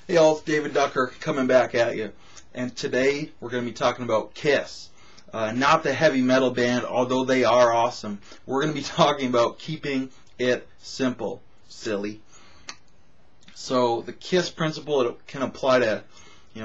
Hey all, it's David Ducker coming back at you. And today we're going to be talking about Kiss. Not the heavy metal band, although they are awesome. We're going to be talking about keeping it simple, silly. So the KISS principle, it can apply to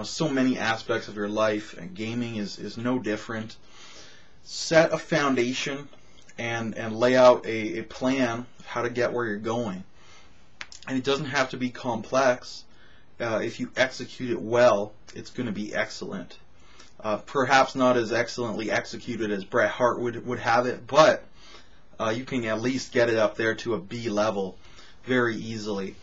so many aspects of your life, and gaming is no different. Set a foundation and lay out a plan of how to get where you're going. And it doesn't have to be complex. If you execute it well, it's going to be excellent. Perhaps not as excellently executed as Bret Hart would have it, but you can at least get it up there to a B level very easily.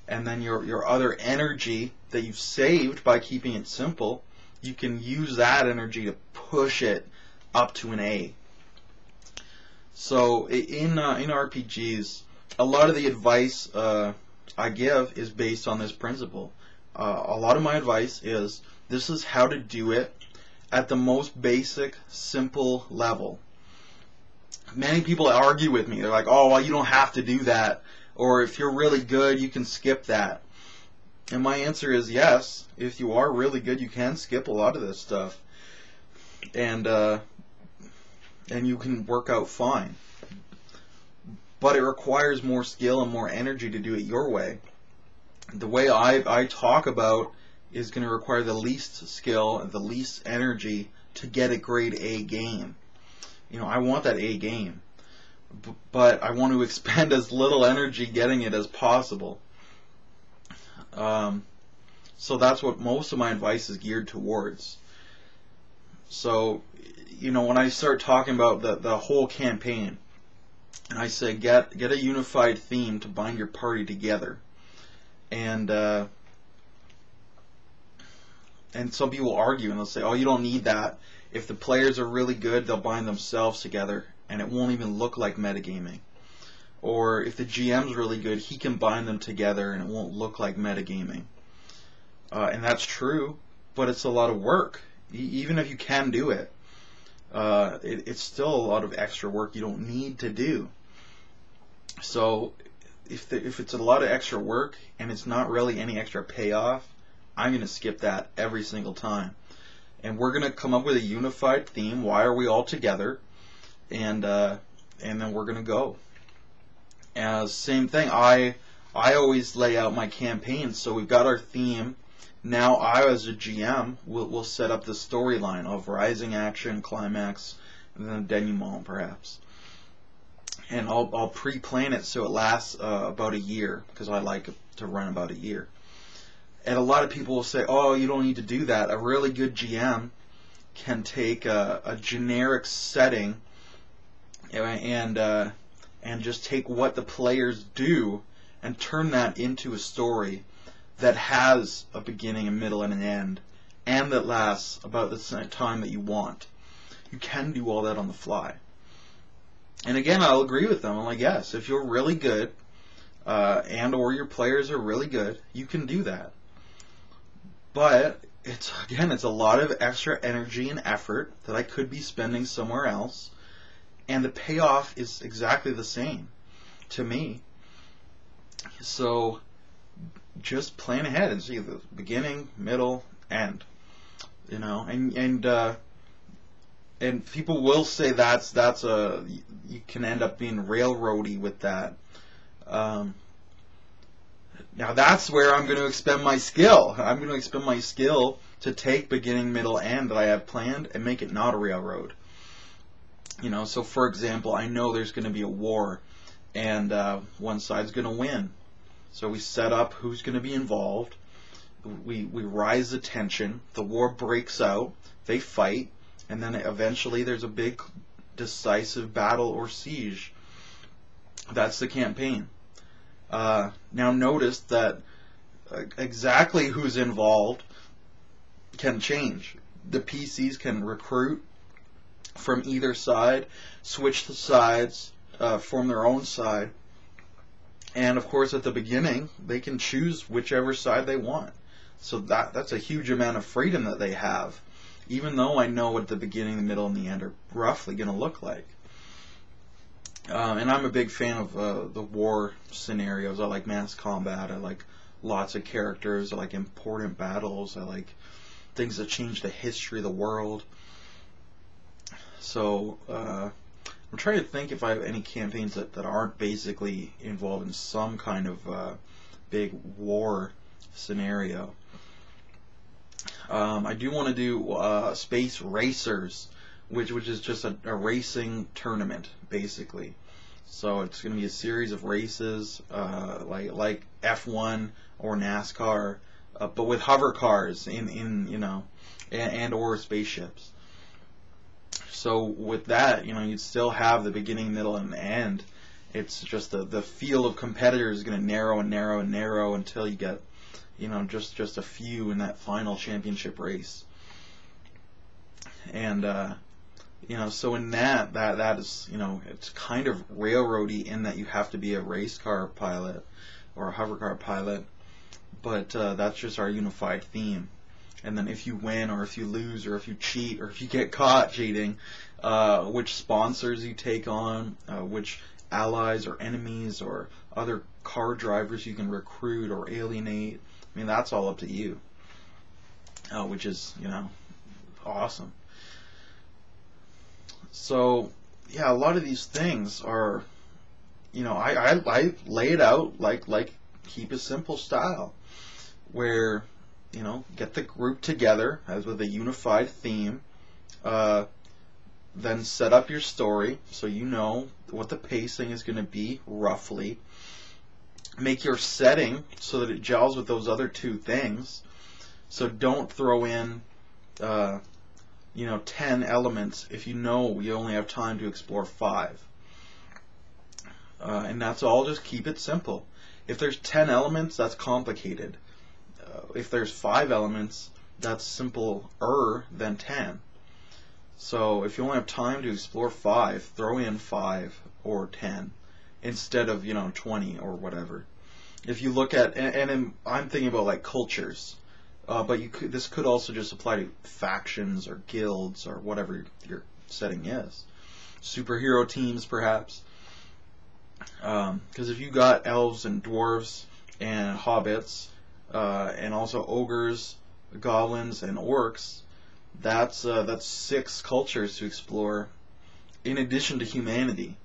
And then your other energy that you've saved by keeping it simple, you can use that energy to push it up to an A. So in RPGs, a lot of the advice I give is based on this principle. A lot of my advice is, this is how to do it at the most basic, simple level. Many people argue with me. They're like, oh, well, you don't have to do that. Or if you're really good, you can skip that. And my answer is yes. If you are really good, you can skip a lot of this stuff. And you can work out fine. But it requires more skill and more energy to do it your way. The way I talk about is going to require the least skill and the least energy to get a grade A game. I want that A game, but I want to expend as little energy getting it as possible. So that's what most of my advice is geared towards. So, when I start talking about the whole campaign, and I say get a unified theme to bind your party together. And some people argue and they'll say, oh, you don't need that. If the players are really good, they'll bind themselves together and it won't even look like metagaming. Or if the GM's really good, he can bind them together and it won't look like metagaming. And that's true, but it's a lot of work. Even if you can do it, it's still a lot of extra work you don't need to do. So if it's a lot of extra work and it's not really any extra payoff, I'm going to skip that every single time. And we're going to come up with a unified theme. Why are we all together? And then we're going to go. Same thing. I always lay out my campaign. So we've got our theme. Now I, as a GM, will set up the storyline of rising action, climax, and then a denouement, perhaps. And I'll pre-plan it so it lasts about a year, because I like it to run about a year. And a lot of people will say, oh, you don't need to do that. A really good GM can take a generic setting and just take what the players do and turn that into a story that has a beginning, a middle, and an end, and that lasts about the same time that you want. You can do all that on the fly. And again, I'll agree with them. I'm like, yes, if you're really good and or your players are really good, you can do that. But it's a lot of extra energy and effort that I could be spending somewhere else, and the payoff is exactly the same to me. So just plan ahead and see the beginning, middle, end. And people will say that's you can end up being railroady with that. Now that's where I'm going to expend my skill. I'm going to expend my skill to take beginning, middle, end that I have planned and make it not a railroad. So for example, I know there's going to be a war, and one side's going to win. So we set up who's going to be involved. We rise the tension. The war breaks out. They fight. And then eventually there's a big decisive battle or siege. That's the campaign. Now notice that exactly who's involved can change. The PCs can recruit from either side, switch the sides, form their own side. And of course at the beginning they can choose whichever side they want. So that's a huge amount of freedom that they have, even though I know what the beginning, the middle, and the end are roughly going to look like. And I'm a big fan of the war scenarios. I like mass combat. I like lots of characters. I like important battles. I like things that change the history of the world. So I'm trying to think if I have any campaigns that aren't basically involved in some kind of big war scenario. I do want to do Space Racers, which is just a racing tournament, basically. So it's going to be a series of races, like F1 or NASCAR, but with hover cars and or spaceships. So with that, you'd still have the beginning, middle, and end. It's just the field of competitors is going to narrow and narrow and narrow until you get, just a few in that final championship race. And so in that is, it's kind of railroady in that you have to be a race car pilot or a hover car pilot, but that's just our unified theme. And then if you win or if you lose or if you cheat or if you get caught cheating, which sponsors you take on, which allies or enemies or other car drivers you can recruit or alienate. I mean, that's all up to you, which is, awesome. So, yeah, a lot of these things are, I lay it out like Keep It Simple style, where, get the group together as with a unified theme, then set up your story so you know what the pacing is going to be roughly. Make your setting so that it gels with those other two things. So don't throw in 10 elements if you know you only have time to explore 5. And that's all. Just keep it simple. If there's 10 elements, that's complicated. If there's 5 elements, that's simpler than 10. So if you only have time to explore 5, throw in 5 or 10 instead of 20 or whatever. If you look at, and I'm thinking about like cultures, but this could also just apply to factions or guilds or whatever your setting is. Superhero teams, perhaps. Because if you got elves and dwarves and hobbits, and also ogres, goblins, and orcs, that's 6 cultures to explore, in addition to humanity.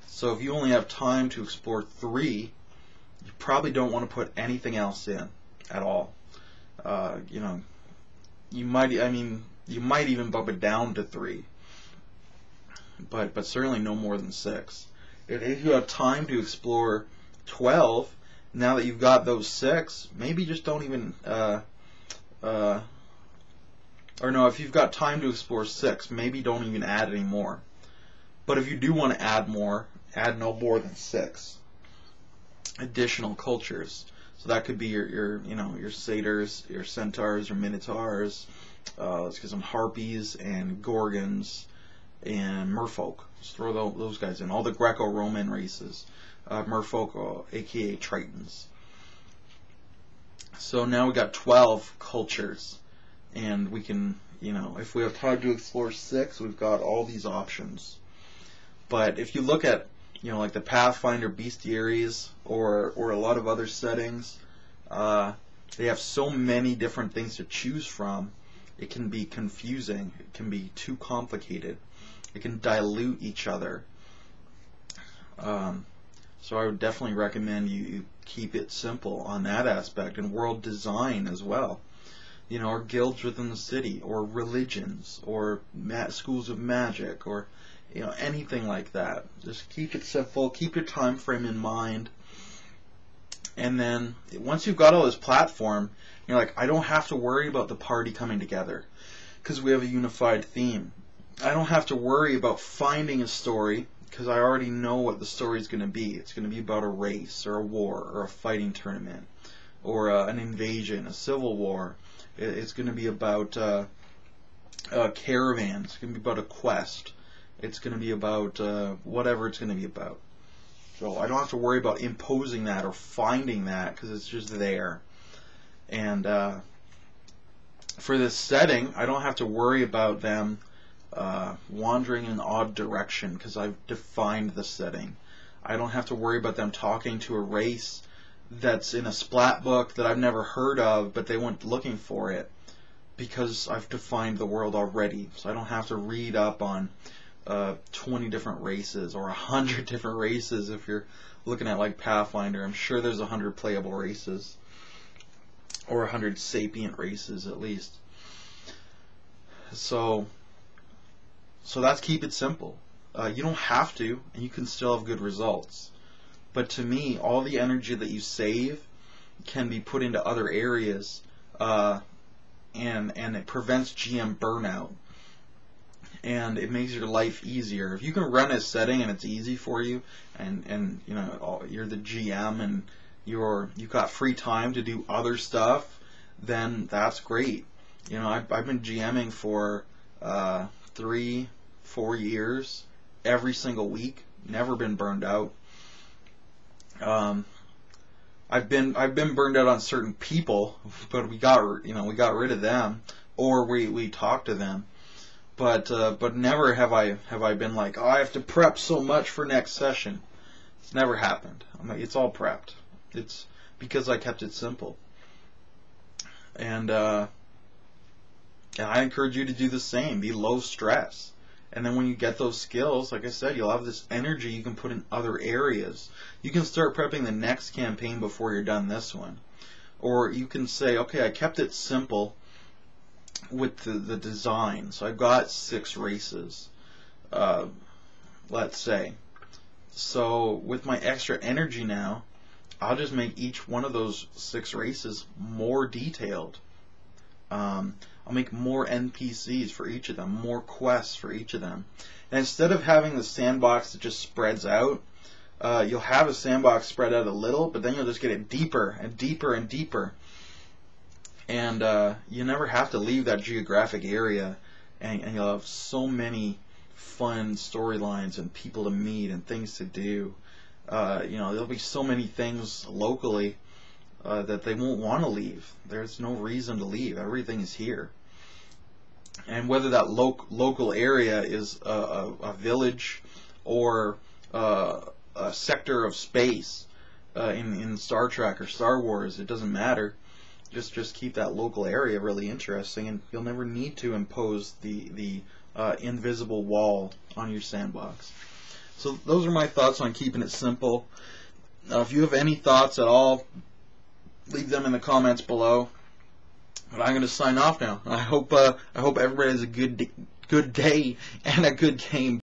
So if you only have time to explore 3, you probably don't want to put anything else in at all. You might even bump it down to 3, but certainly no more than 6. If you have time to explore 12, now that you've got those 6, maybe just don't even, if you've got time to explore 6, maybe don't even add any more. But if you do want to add more, add no more than 6 additional cultures. So that could be your satyrs, your centaurs, your minotaurs, let's get some harpies and gorgons and merfolk. Just throw those guys in. All the Greco-Roman races. Merfolk, aka Tritons. So now we got 12 cultures, and we can, if we have time to explore 6, we've got all these options. But if you look at, like the Pathfinder bestiaries or a lot of other settings, they have so many different things to choose from. It can be confusing. It can be too complicated. It can dilute each other. So I would definitely recommend you keep it simple on that aspect, and world design as well. Or guilds within the city, or religions, or schools of magic, or anything like that. Just keep it simple. Keep your time frame in mind. And then once you've got all this platform, you're like, I don't have to worry about the party coming together because we have a unified theme. I don't have to worry about finding a story because I already know what the story is going to be. It's going to be about a race or a war or a fighting tournament or an invasion, a civil war. It's going to be about caravans. It's going to be about a quest. It's going to be about whatever it's going to be about. So I don't have to worry about imposing that or finding that because it's just there. And for this setting, I don't have to worry about them wandering in an odd direction because I've defined the setting. I don't have to worry about them talking to a race that's in a splat book that I've never heard of, but they went looking for it because I've defined the world already. So I don't have to read up on 20 different races or 100 different races. If you're looking at like Pathfinder, I'm sure there's 100 playable races or 100 sapient races at least. So that's keep it simple. You don't have to, and you can still have good results. But to me, all the energy that you save can be put into other areas, and it prevents GM burnout, and it makes your life easier. If you can run a setting and it's easy for you, and you know you're the GM and you've got free time to do other stuff, then that's great. You know, I've been GMing for 3-4 years, every single week, never been burned out. I've been burned out on certain people, but we got rid of them, or we talked to them. But never have I been like, oh, I have to prep so much for next session. It's never happened. I'm like, it's all prepped. It's because I kept it simple. And I encourage you to do the same. Be low stress. And then when you get those skills, like I said, you'll have this energy you can put in other areas. You can start prepping the next campaign before you're done this one. Or you can say, okay, I kept it simple with the design. So I've got 6 races, let's say. So with my extra energy now, I'll just make each one of those 6 races more detailed. I'll make more NPCs for each of them, more quests for each of them. And instead of having the sandbox that just spreads out, you'll have a sandbox spread out a little, but then you'll just get it deeper and deeper and deeper. And you never have to leave that geographic area, and you'll have so many fun storylines and people to meet and things to do. There'll be so many things locally that they won't want to leave. There's no reason to leave. Everything is here. And whether that local area is a village or a sector of space in Star Trek or Star Wars, it doesn't matter. Just keep that local area really interesting, and you'll never need to impose the invisible wall on your sandbox. So those are my thoughts on keeping it simple. If you have any thoughts at all, leave them in the comments below. But I'm going to sign off now. I hope everybody has a good day and a good game.